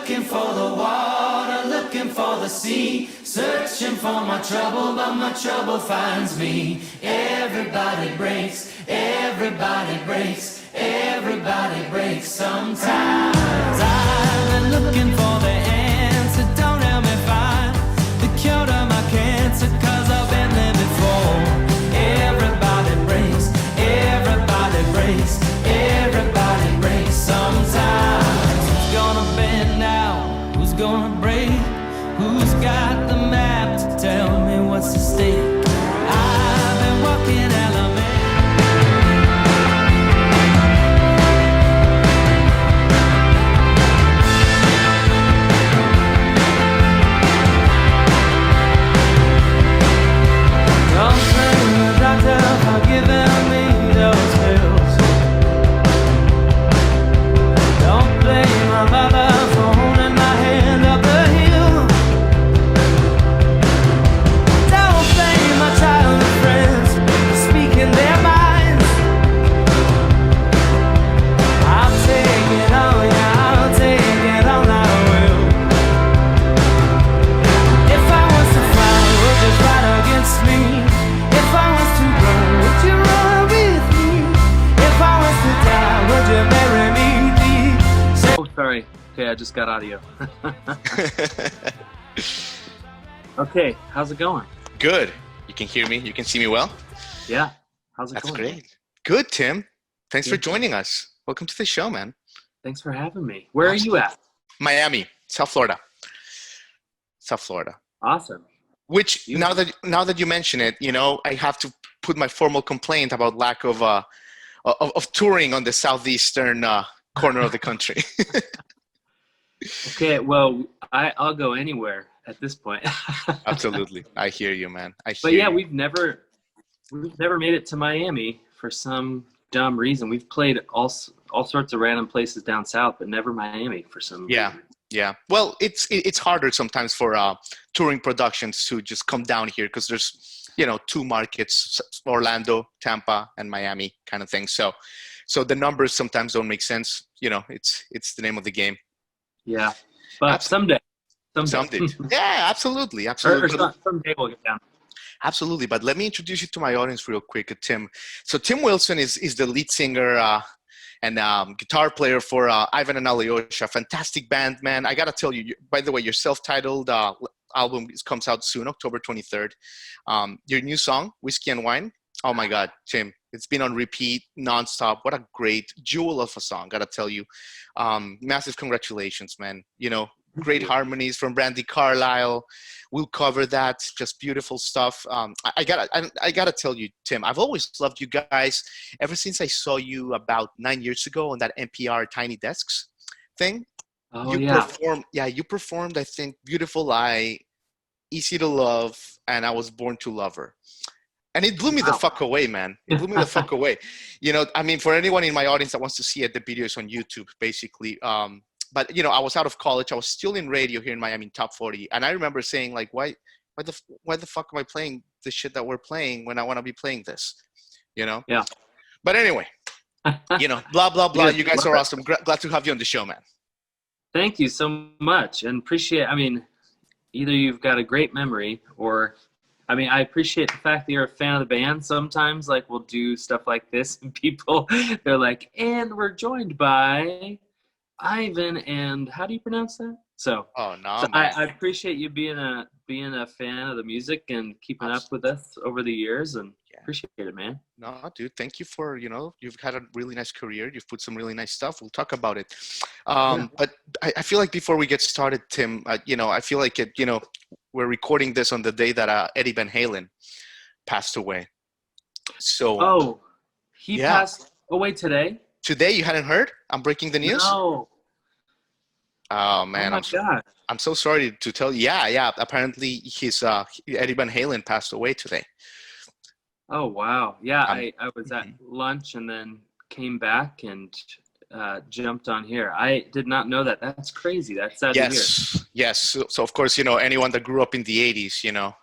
looking for the water, looking for the sea, searching for my trouble, but my trouble finds me. Everybody breaks, everybody breaks, everybody breaks sometimes. I've been looking for the answer, don't help me find the cure to my cancer, 'cause I've been there before. Everybody breaks, everybody breaks, everybody breaks sometimes. Who's gonna bend now? Who's gonna break? Who's got the map to tell me what's at stake? I've been walking elements. Don't blame the doctor for giving me those pills. Don't blame my mother for holding my hand up the hill. Don't blame my childhood friends for speaking their minds. I'll take it all, yeah, I'll take it all, I will. If I was to fly, would you fight against me? If I was to run, would you run with me? If I was to die, would you bury me deep? Oh, sorry. Okay, I just got audio. Okay, how's it going? Good. You can hear me? You can see me well? Yeah. How's it That's going? great. Good, Tim. Thanks for Good. joining us. Welcome to the show, man. Thanks for having me. Where are you at? Miami, South Florida. South Florida. Awesome. Which now that you mention it, you know, I have to put my formal complaint about lack of touring on the southeastern corner of the country. Okay, well, I'll go anywhere at this point. Absolutely. I hear you, man. But yeah, you. we've never made it to Miami for some dumb reason. We've played all sorts of random places down south, but never Miami for some reason. Yeah. Well, it's harder sometimes for touring productions to just come down here because there's, you know, two markets, Orlando, Tampa, and Miami kind of thing. So the numbers sometimes don't make sense. You know, it's the name of the game. Yeah, but someday. Yeah, absolutely. Or someday we'll get down. Absolutely. But let me introduce you to my audience real quick, Tim. So Tim Wilson is the lead singer and guitar player for Ivan Alyosha. Fantastic band, man. I got to tell you, by the way, your self-titled album comes out soon, October 23rd. Your new song, Whiskey and Wine. Oh, my God, Tim. It's been on repeat, nonstop. What a great jewel of a song, got to tell you. Massive congratulations, man. You know, great harmonies from Brandy Carlisle. We'll cover that. Just beautiful stuff. I gotta tell you, Tim, I've always loved you guys ever since I saw you about 9 years ago on that NPR Tiny Desks thing. Oh, yeah. You performed, I think, Beautiful Lie, Easy to Love, and I Was Born to Love Her. And it blew me the fuck away, man. It blew me the fuck away. You know, I mean, for anyone in my audience that wants to see it, the videos on YouTube, basically. But, you know, I was out of college. I was still in radio here in Miami, top 40. And I remember saying, like, why the fuck am I playing the shit that we're playing when I want to be playing this? You know? Yeah. But anyway, you know, blah, blah, blah. Yeah. You guys are awesome. Glad to have you on the show, man. Thank you so much. And appreciate, I mean, either you've got a great memory or, I mean, I appreciate the fact that you're a fan of the band. Sometimes, like, we'll do stuff like this and people, they're like, and we're joined by Ivan, and how do you pronounce that? So, I appreciate you being a fan of the music and keeping up with us over the years, and appreciate it, man. No, dude, thank you for, you know, you've had a really nice career. You've put some really nice stuff. We'll talk about it. But I feel like before we get started, Tim, you know, I feel like we're recording this on the day that Eddie Van Halen passed away. So. Oh, he passed away today? Today, you hadn't heard? I'm breaking the news? No. Oh, man. Oh, my God. I'm so sorry to tell you. Yeah. Apparently, Eddie Van Halen passed away today. Oh, wow. Yeah, I was at lunch and then came back and jumped on here. I did not know that. That's crazy. That's sad to hear. Yes. So, of course, you know, anyone that grew up in the 80s, you know,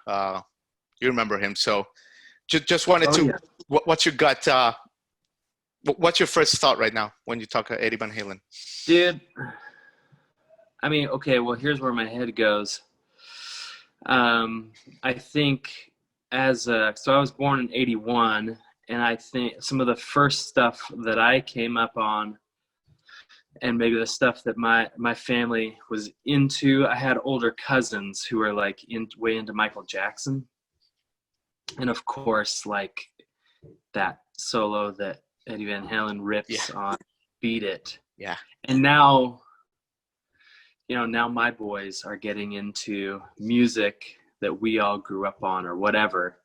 you remember him. So just wanted to, what's your gut? What's your first thought right now when you talk Eddie Van Halen? Dude, I mean, okay, well, here's where my head goes. I think so I was born in 81, and I think some of the first stuff that I came up on, and maybe the stuff that my family was into, I had older cousins who were like way into Michael Jackson. And of course, like that solo that Eddie Van Halen Yeah. rips on Beat It. Yeah. And now, now my boys are getting into music that we all grew up on or whatever.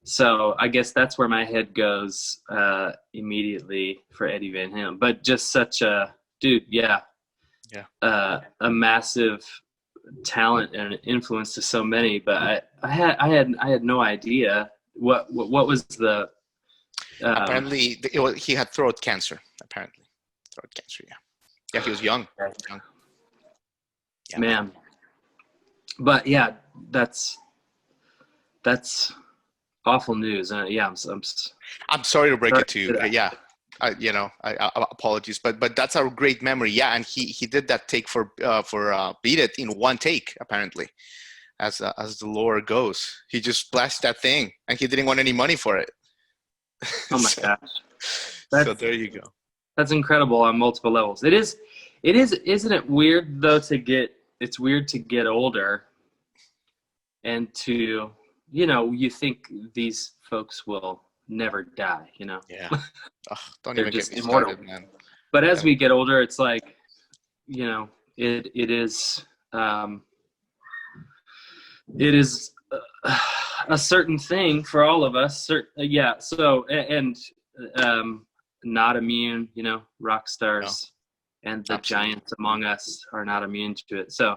So I guess that's where my head goes immediately for Eddie Van Halen. But just such a dude, yeah. Yeah. A massive talent and influence to so many. But I had no idea what was the. Apparently, he had throat cancer. Apparently, throat cancer. Yeah. Yeah, he was young. Young. Yeah, man. But yeah, that's awful news. Yeah, I'm sorry to break it to you. Yeah, I apologies, but that's a great memory. Yeah, and he did that take for Beat It in one take, apparently, as the lore goes. He just splashed that thing, and he didn't want any money for it. Oh my gosh! So there you go. That's incredible on multiple levels. It is. Isn't it weird though it's weird to get older and to, you think these folks will never die, Yeah. Don't They're even just get me immortal. started, man. But as we get older, it's like, it is a certain thing for all of us. Yeah. So, and not immune, rock stars and the Absolutely. giants among us are not immune to it. So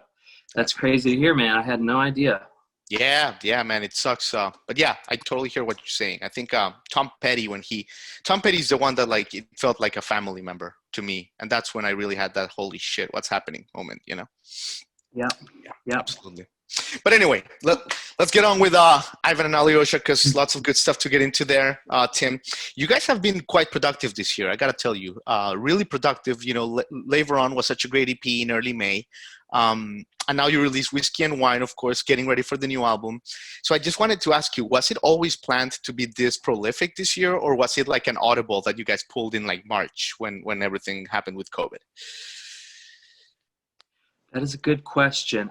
that's crazy to hear, man. I had no idea. Yeah, man, it sucks. But yeah, I totally hear what you're saying. I think Tom Petty, Tom Petty's the one that like it felt like a family member to me, and that's when I really had that holy shit, what's happening moment, Yeah. Yeah, absolutely. But anyway, let's get on with Ivan and Alyosha because lots of good stuff to get into there. Tim, you guys have been quite productive this year. I gotta tell you, really productive. Later on was such a great EP in early May. And now you release Whiskey and Wine, of course, getting ready for the new album. So I just wanted to ask you, was it always planned to be this prolific this year, or was it like an audible that you guys pulled in like March when everything happened with COVID? That is a good question.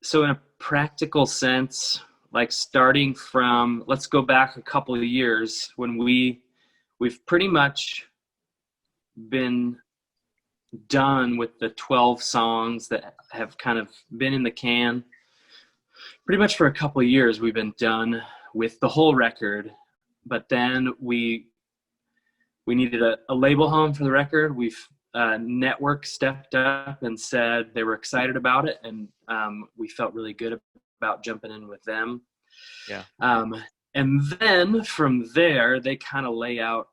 So in a practical sense, like starting from, let's go back a couple of years when we've pretty much been done with the 12 songs that have kind of been in the can. Pretty much for a couple of years, we've been done with the whole record, but then we needed a label home for the record. We've Network stepped up and said they were excited about it, and we felt really good about jumping in with them. Yeah. And then from there, they kind of lay out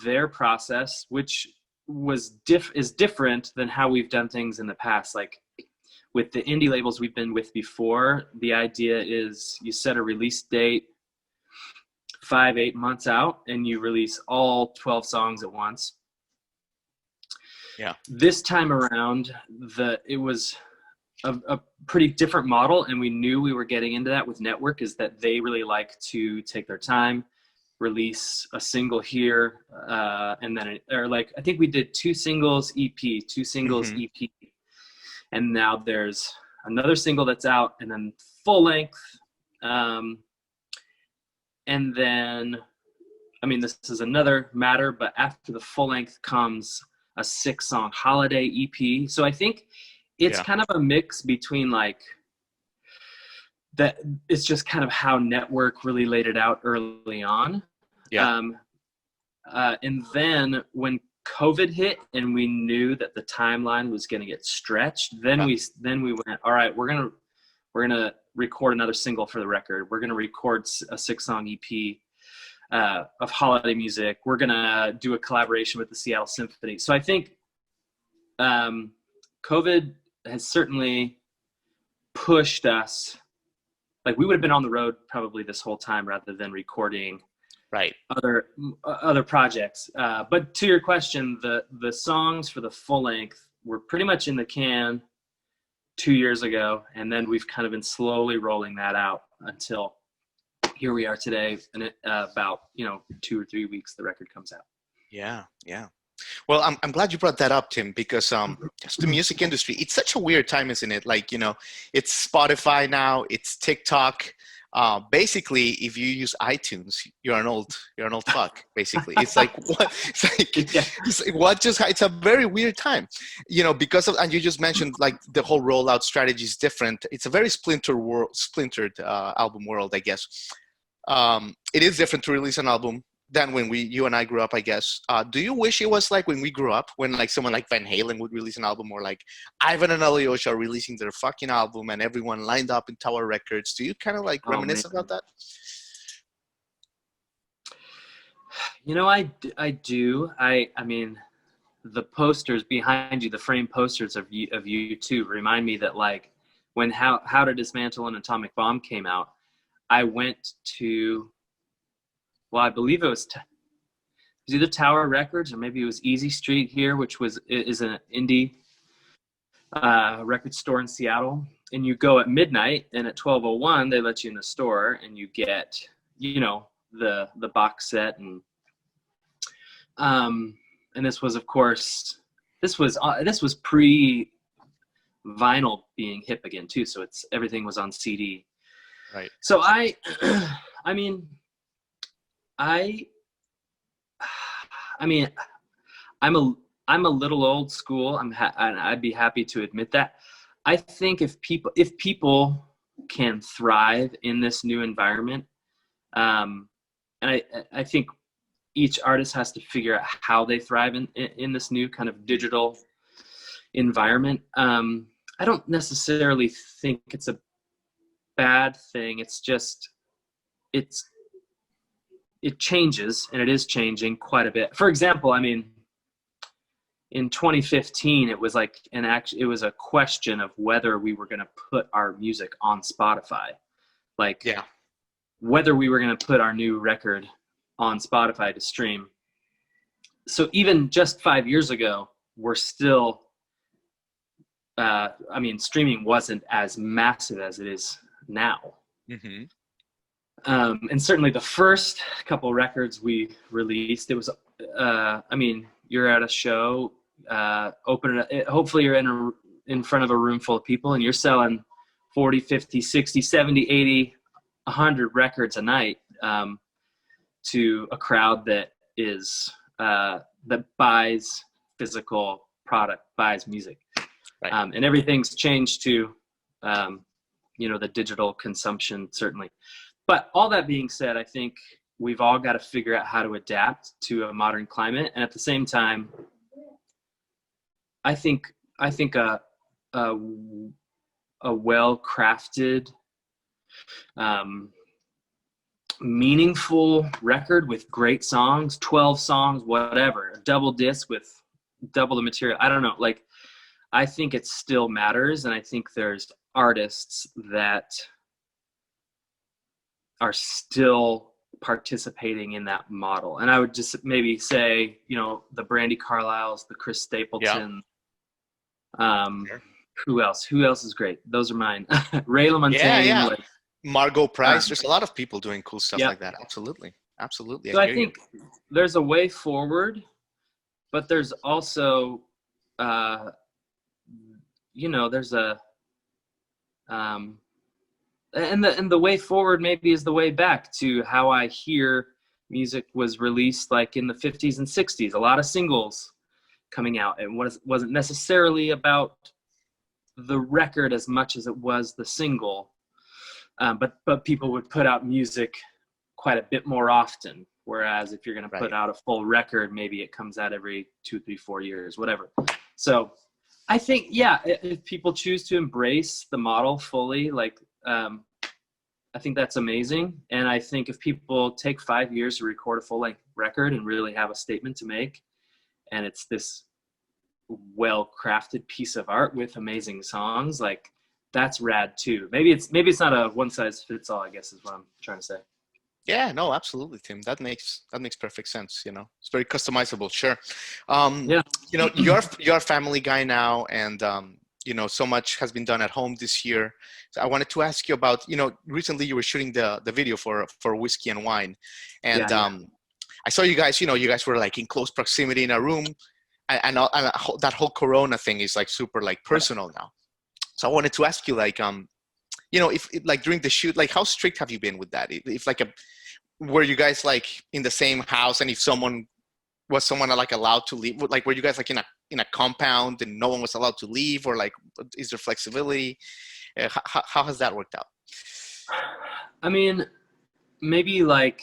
their process, which is different than how we've done things in the past. Like with the indie labels we've been with before, the idea is you set a release date 5-8 months out and you release all 12 songs at once. Yeah. This time around, it was a pretty different model, and we knew we were getting into that with Network, is that they really like to take their time, release a single here, and then I think we did 2 singles EP, EP, and now there's another single that's out, and then full length, and then, this is another matter, but after the full length comes a 6-song holiday EP. So I think it's kind of a mix between like that. It's just kind of how Network really laid it out early on. Yeah. And then when COVID hit and we knew that the timeline was going to get stretched, then we went, all right, we're going to record another single for the record. We're going to record a 6-song EP of holiday music. We're going to do a collaboration with the Seattle Symphony. So I think COVID has certainly pushed us. Like we would have been on the road probably this whole time rather than recording Right. other projects. But to your question, the songs for the full length were pretty much in the can 2 years ago, and then we've kind of been slowly rolling that out until here we are today, and about 2 or 3 weeks the record comes out. Yeah, yeah. Well, I'm glad you brought that up, Tim, because just the music industry, it's such a weird time, isn't it? Like, it's Spotify now, it's TikTok. Basically, if you use iTunes, you're an old fuck. Basically, it's like what? It's like what? It's a very weird time, because of, and you just mentioned like the whole rollout strategy is different. It's a very splintered album world, I guess. It is different to release an album than when you and I grew up, I guess. Do you wish it was like when we grew up, when like someone like Van Halen would release an album, or like Ivan and Alyosha are releasing their fucking album and everyone lined up in Tower Records? Do you kind of like reminisce about that? I do. I mean, the posters behind you, the frame posters of you two remind me that like when How to Dismantle an Atomic Bomb came out, I went to, well, I believe it was either Tower Records or maybe it was Easy Street here, which is an indie record store in Seattle. And you go at midnight, and at 12:01 they let you in the store, and you get the box set, and this was, of course, this was pre vinyl being hip again too, so everything was on CD. Right. So I mean, I'm a little old school. I'd be happy to admit that. I think if people can thrive in this new environment, and I think each artist has to figure out how they thrive in this new kind of digital environment. I don't necessarily think it's a bad thing. It's just it changes, and it is changing quite a bit. For example, I mean, in 2015, it was like it was a question of whether we were going to put our music on Spotify, like whether we were going to put our new record on Spotify to stream. So even just 5 years ago, we're still, streaming wasn't as massive as it is now. Mm-hmm. And certainly the first couple records we released, it was, you're at a show, hopefully you're in front of a room full of people, and you're selling 40, 50, 60, 70, 80, 100 records a night to a crowd that buys physical product, buys music. Right. And everything's changed to, the digital consumption, certainly. But all that being said, I think we've all got to figure out how to adapt to a modern climate. And at the same time, I think a well-crafted, meaningful record with great songs, 12 songs, whatever, a double disc with double the material. I don't know. Like, I think it still matters. And I think there's artists that are still participating in that model. And I would just maybe say, the Brandy Carlisles, the Chris Stapleton, Sure. Who else is great? Those are mine. Ray LaMontagne. Yeah. Like, Margot Price. There's a lot of people doing cool stuff like that. Absolutely. So I think there's a way forward, but there's also, there's a, and the way forward maybe is the way back to how I hear music was released, like in the 50s and 60s. A lot of singles coming out, and wasn't necessarily about the record as much as it was the single. But people would put out music quite a bit more often. Whereas if you're going to put out a full record, maybe it comes out every 2, 3, 4 years, whatever. So I think, if people choose to embrace the model fully, like, I think that's amazing. And I think if people take 5 years to record a full length record and really have a statement to make, and it's this well-crafted piece of art with amazing songs, like, that's rad too. Maybe it's not a one size fits all, I guess is what I'm trying to say. Yeah, no, absolutely, Tim. That makes perfect sense. It's very customizable. Sure. Yeah. You're a family guy now, and so much has been done at home this year. So I wanted to ask you about, recently you were shooting the video for Whiskey and Wine, and Yeah. I saw you guys. You guys were like in close proximity in a room, and that whole Corona thing is like super like personal now. So I wanted to ask you, like, if like during the shoot, like how strict have you been with that? If like were you guys like in the same house, and if was someone like allowed to leave? Like, were you guys like in a compound and no one was allowed to leave, or like, is there flexibility? How has that worked out? I mean, maybe like,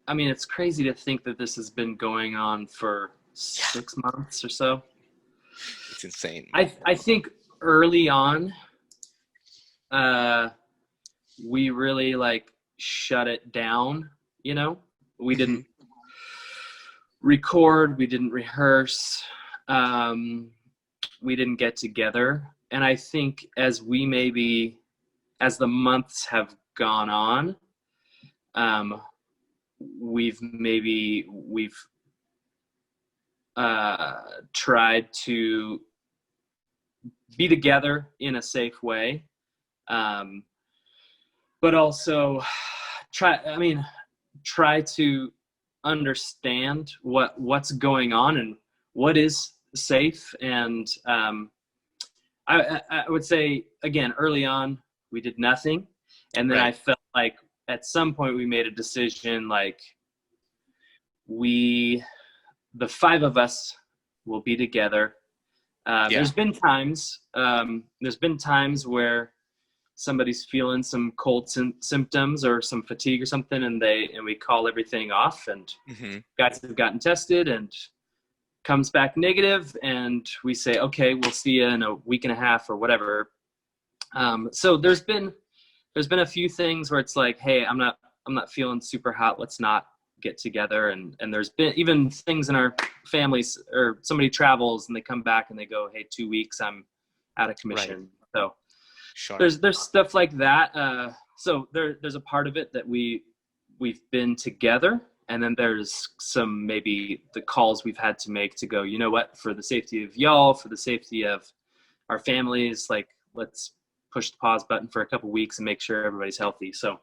it's crazy to think that this has been going on for 6 months or so. It's insane. I think early on, we really like shut it down. We didn't record, we didn't rehearse, we didn't get together. And I think as the months have gone on, we've tried to be together in a safe way, but also try to understand what's going on and what is safe. And I would say, again, early on we did nothing, and then Right. I felt like at some point we made a decision, like the five of us will be together. There's been times where somebody's feeling some cold symptoms or some fatigue or something, and we call everything off, and guys have gotten tested and comes back negative, and we say, okay, we'll see you in a week and a half or whatever. So there's been a few things where it's like, hey, I'm not feeling super hot, let's not get together. And there's been even things in our families, or somebody travels and they come back and they go, hey, 2 weeks, I'm out of commission. Right. So sure. There's stuff like that. So there's a part of it that we've been together, and then there's some, maybe the calls we've had to make to go, you know what, for the safety of y'all, for the safety of our families, like, let's push the pause button for a couple weeks and make sure everybody's healthy. So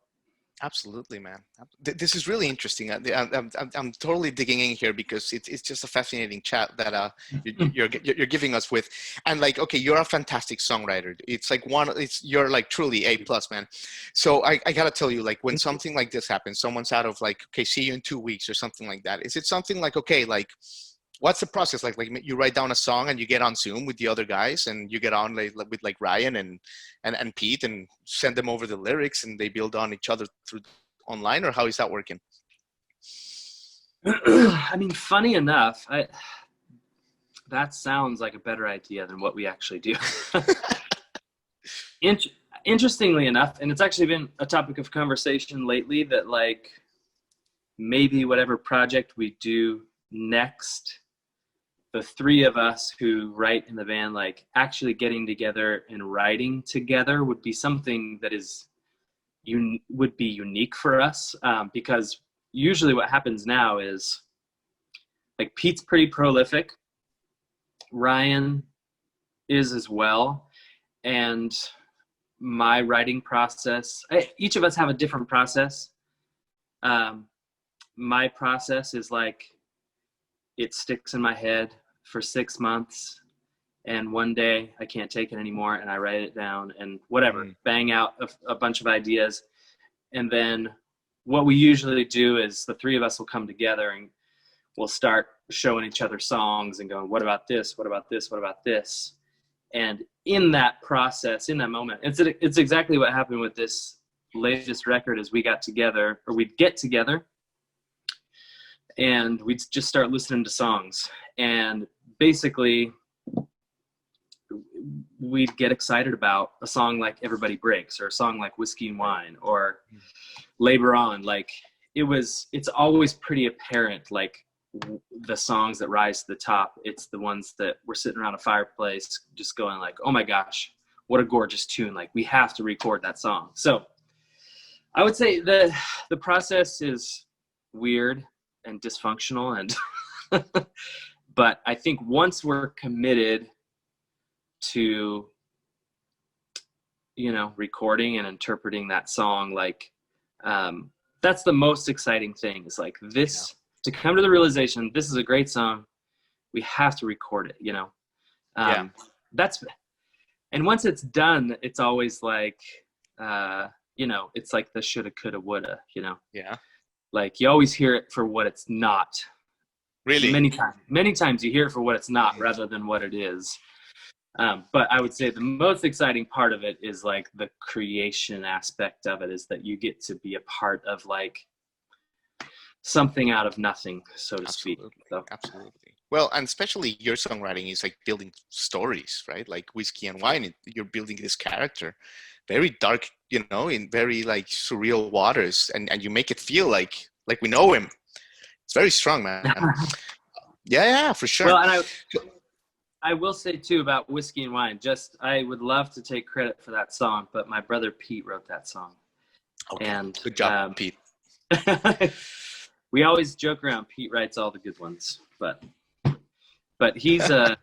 absolutely, man. This is really interesting. I'm totally digging in here because it's just a fascinating chat that you're giving us with. And like, okay, you're a fantastic songwriter. It's like you're like truly A+, man. So I gotta tell you, like, when something like this happens, someone's out of like, okay, see you in 2 weeks or something like that. Is it something like, okay, like, what's the process like? Like, you write down a song and you get on Zoom with the other guys, and you get on like with like Ryan and Pete, and send them over the lyrics, and they build on each other through online, or how is that working? I mean, funny enough, that sounds like a better idea than what we actually do. Interestingly enough, and it's actually been a topic of conversation lately, that like maybe whatever project we do next, the three of us who write in the band, like actually getting together and writing together would be something that would be unique for us. Because usually what happens now is, like, Pete's pretty prolific, Ryan is as well, and my writing process, each of us have a different process. My process is like, it sticks in my head for 6 months, and one day I can't take it anymore, and I write it down, and whatever, bang out a bunch of ideas. And then what we usually do is the three of us will come together and we'll start showing each other songs and going, what about this? What about this? What about this? And in that process, in that moment, it's exactly what happened with this latest record. Is we'd get together and we'd just start listening to songs, and basically we'd get excited about a song like Everybody Breaks, or a song like Whiskey and Wine, or Labor On. Like, it's always pretty apparent, like, the songs that rise to the top, it's the ones that we're sitting around a fireplace just going like, oh my gosh, what a gorgeous tune, like, we have to record that song. So I would say the process is weird and dysfunctional, and but I think once we're committed to, recording and interpreting that song, like, that's the most exciting thing, is like this, to come to the realization, this is a great song, we have to record it, that's, and once it's done, it's always like, it's like the shoulda, coulda, woulda, Yeah. like you always hear it for what it's not. Really? Many times you hear it for what it's not rather than what it is. But I would say the most exciting part of it is like the creation aspect of it, is that you get to be a part of like something out of nothing, so to speak. So. Absolutely. Well, and especially your songwriting is like building stories, right? Like Whiskey and Wine, you're building this character, very dark, in very like surreal waters, and you make it feel like we know him. It's very strong, man. Yeah, for sure. Well, and I will say too about Whiskey and Wine, I would love to take credit for that song, but my brother Pete wrote that song. Okay. And good job, Pete. We always joke around, Pete writes all the good ones, but he's a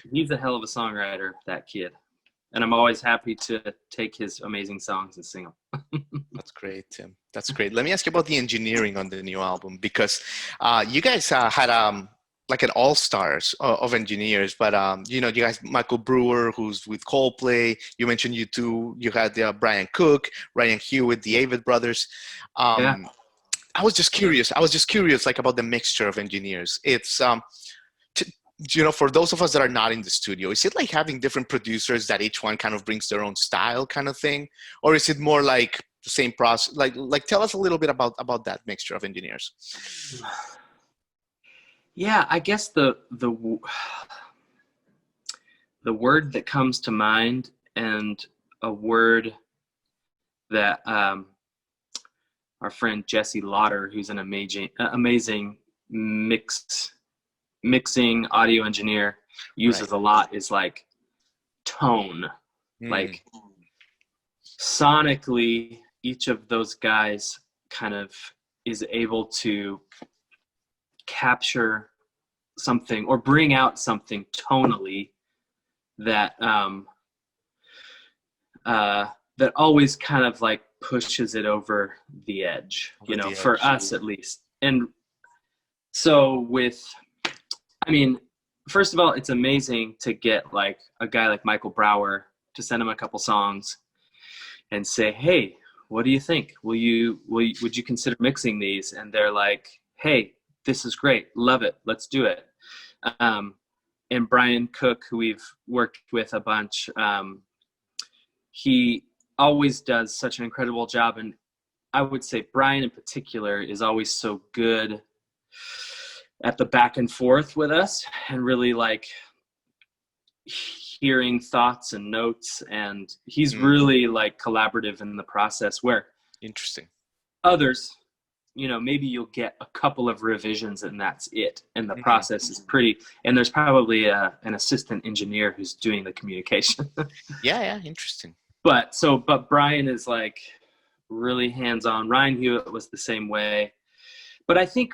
hell of a songwriter, that kid. And I'm always happy to take his amazing songs and sing them. That's great, Tim. That's great. Let me ask you about the engineering on the new album, because you guys had like an all-stars of engineers, but you guys, Michael Brewer, who's with Coldplay, you mentioned you had Brian Cook, Ryan Hewitt, the Avett brothers. I was just curious like about the mixture of engineers. It's for those of us that are not in the studio, is it like having different producers that each one kind of brings their own style kind of thing? Or is it more like the same process? Like tell us a little bit about that mixture of engineers. Yeah, I guess the word that comes to mind, and a word that our friend Jesse Lauder, who's an amazing mixing audio engineer, uses a lot, is like tone. Like sonically, each of those guys kind of is able to capture something or bring out something tonally that that always kind of like pushes it over the edge, for us at least. And so first of all, it's amazing to get like a guy like Michael Brower to send him a couple songs and say, hey, what do you think? Would you consider mixing these? And they're like, hey, this is great. Love it. Let's do it. And Brian Cook, who we've worked with a bunch, he always does such an incredible job. And I would say Brian in particular is always so good at the back and forth with us, and really like hearing thoughts and notes. And he's really like collaborative in the process, where interesting others, maybe you'll get a couple of revisions and that's it. And the process is and there's probably an assistant engineer who's doing the communication. Yeah. Interesting. But Brian is like really hands-on. Ryan Hewitt was the same way. But I think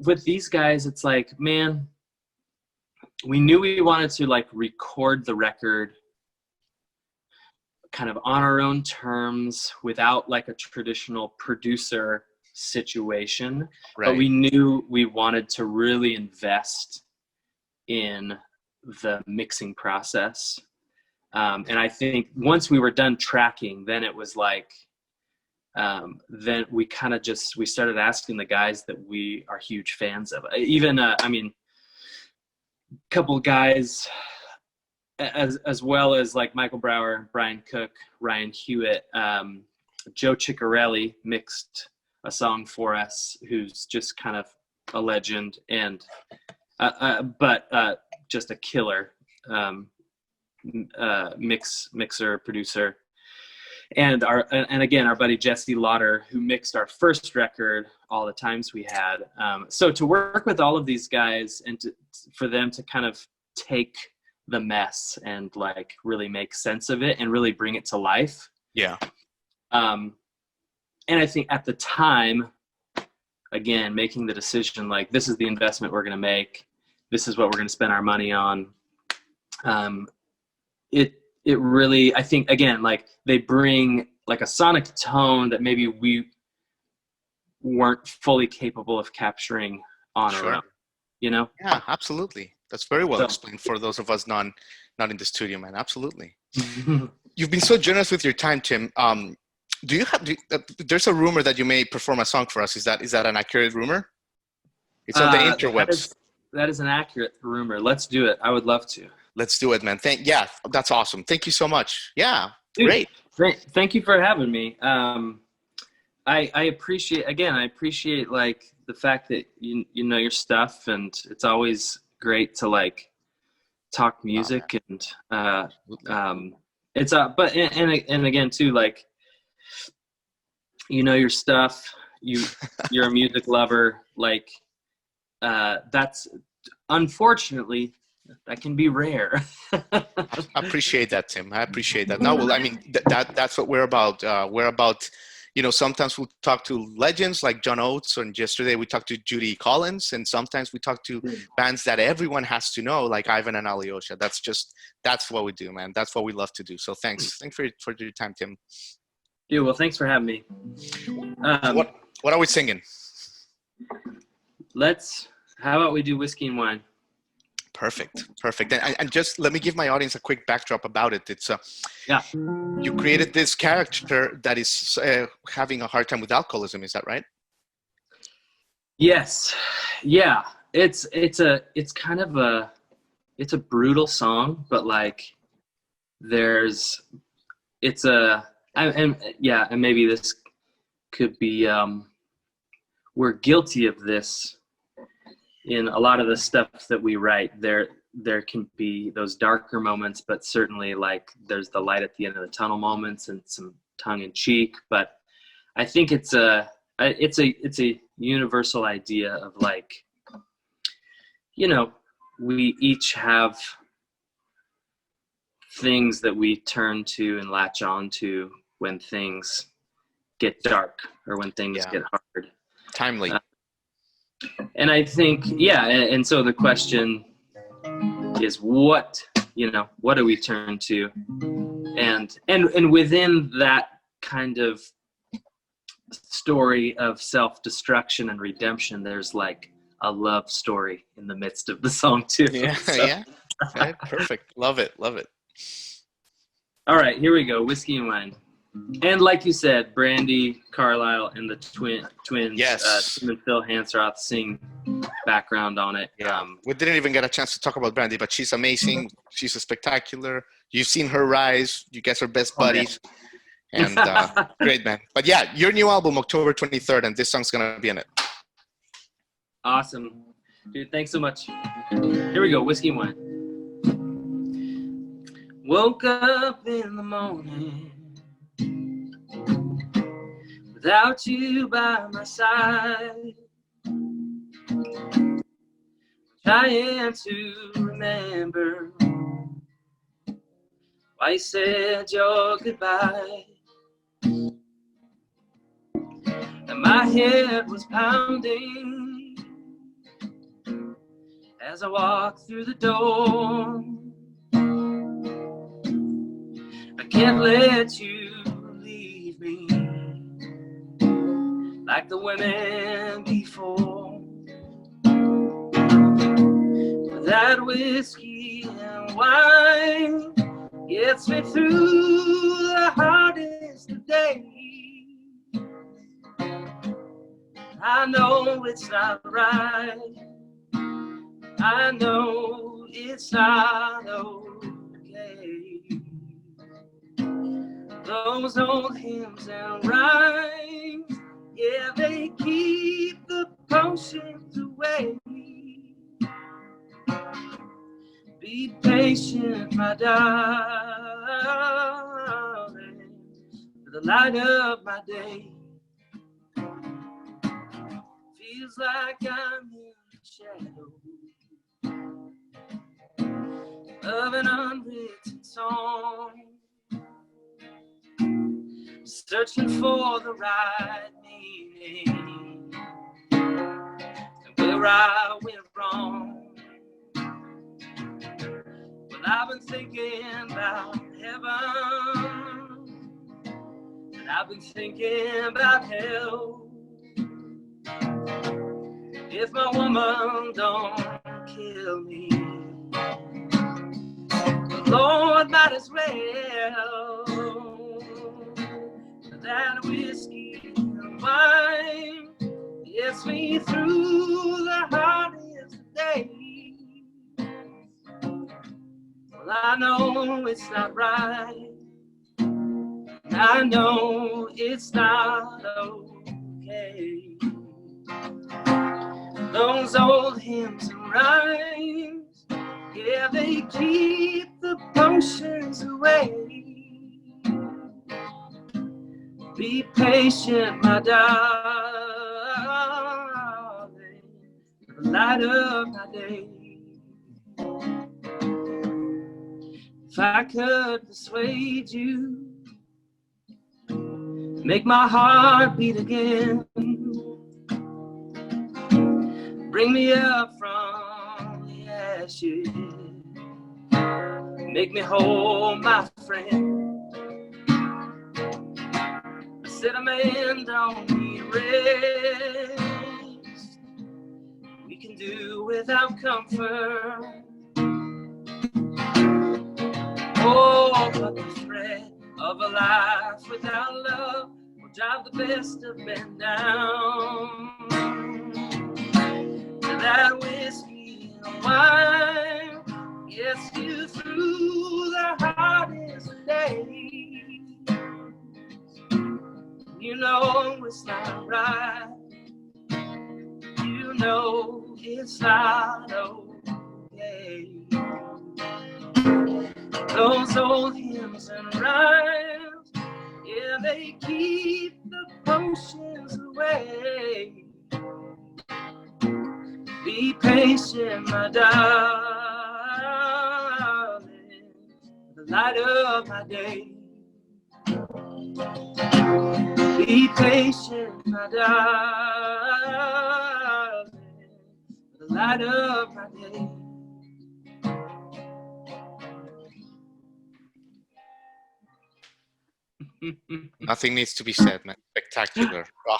with these guys, it's like, man, we knew we wanted to like record the record kind of on our own terms without like a traditional producer situation. Right. But we knew we wanted to really invest in the mixing process. And I think once we were done tracking, then it was like, then we kind of we started asking the guys that we are huge fans of. Even, a couple guys, as well as like Michael Brower, Brian Cook, Ryan Hewitt, Joe Ciccarelli mixed a song for us, who's just kind of a legend, and but just a killer mixer, producer. And again, our buddy Jesse Lauder, who mixed our first record, All the Times We Had. So to work with all of these guys and for them to kind of take the mess and like really make sense of it and really bring it to life. Yeah. and I think at the time, again, making the decision, like, this is the investment we're going to make. This is what we're going to spend our money on. It really, I think, again, like, they bring like a sonic tone that maybe we weren't fully capable of capturing on our own, you know? Yeah, absolutely. That's very well So, explained for those of us not in the studio, man. Absolutely. You've been so generous with your time, Tim. There's a rumor that you may perform a song for us. Is that an accurate rumor? It's on the interwebs. that is an accurate rumor. Let's do it. I would love to. Let's do it, man. Yeah, that's awesome. Thank you so much. Yeah, Dude, great. Thank you for having me. I appreciate like the fact that you know your stuff, and it's always great to like talk music, and it's but and again too, like, you know your stuff, you're a music lover, like, that's unfortunately that can be rare. I appreciate that, Tim. I appreciate that. No, well, I mean, that's what we're about. We're about, you know, sometimes we'll talk to legends like John Oates, and yesterday we talked to Judy Collins, and sometimes we talk to bands that everyone has to know, like Ivan and Alyosha. That's what we do, man. That's what we love to do. So thanks for your time, Tim. Yeah, well, thanks for having me. What are we singing? How about we do Whiskey and Wine? Perfect. And just let me give my audience a quick backdrop about it. It's Yeah. You created this character that is having a hard time with alcoholism. Is that right? Yes. Yeah. It's kind of a brutal song, but like and maybe this could be, we're guilty of this in a lot of the stuff that we write. There can be those darker moments, but certainly like there's the light at the end of the tunnel moments and some tongue in cheek. But I think it's a universal idea of like, you know, we each have things that we turn to and latch on to when things get dark or when things get hard. Timely. And I think, and so the question is, what do we turn to? And within that kind of story of self-destruction and redemption, there's like a love story in the midst of the song too. Yeah. Okay, perfect. Love it. All right, here we go. Whiskey and Wine. And like you said, Brandy Carlisle and the twins, Yes. Tim and Phil Hansroth sing background on it. Yeah. We didn't even get a chance to talk about Brandy, but she's amazing. She's a spectacular. You've seen her rise. You guys are best buddies. And great, man. But yeah, your new album, October 23rd, and this song's going to be in it. Awesome. Dude, thanks so much. Here we go, Whiskey and Wine. Woke up in the morning without you by my side, trying to remember why you said your goodbye. And my head was pounding as I walked through the door. I can't let you leave me like the women before. That whiskey and wine gets me through the hardest of days. I know it's not right. I know it's not okay. Those old hymns and rhymes, yeah, they keep the potions away. Be patient, my darling, for the light of my day. Feels like I'm in the shadow of an unwritten song. searching for the right meaning, and where I went wrong. Well, I've been thinking about heaven, and I've been thinking about hell. If my woman don't kill me, the Lord might as well. That whiskey and wine gets me through the hardest days. Well, I know it's not right. I know it's not okay. Those old hymns and rhymes, yeah, they keep the potions away. Be patient, my darling, the light of my day. If I could persuade you, make my heart beat again, bring me up from the ashes, make me whole, my friend. I said a man don't need rest, we can do without comfort. Oh, but the threat of a life without love will drive the best of men down. And that whiskey and wine gets you through the hardest days. You know it's not right. You know it's not okay. Those old hymns and rhymes, yeah, they keep the potions away. Be patient, my darling, the light of my day. Be patient, my darling, the light of my day. Nothing needs to be said, man. Spectacular. Oh,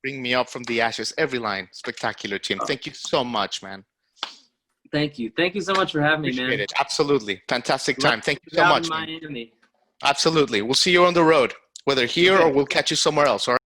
bring me up from the ashes. Every line. Spectacular, Tim. Thank you so much, man. Thank you. Thank you so much for having me, Appreciate man. it. Absolutely. Fantastic time. Thank you so Out much, in man. Miami. Absolutely. We'll see you on the road, whether here or we'll catch you somewhere else. All right.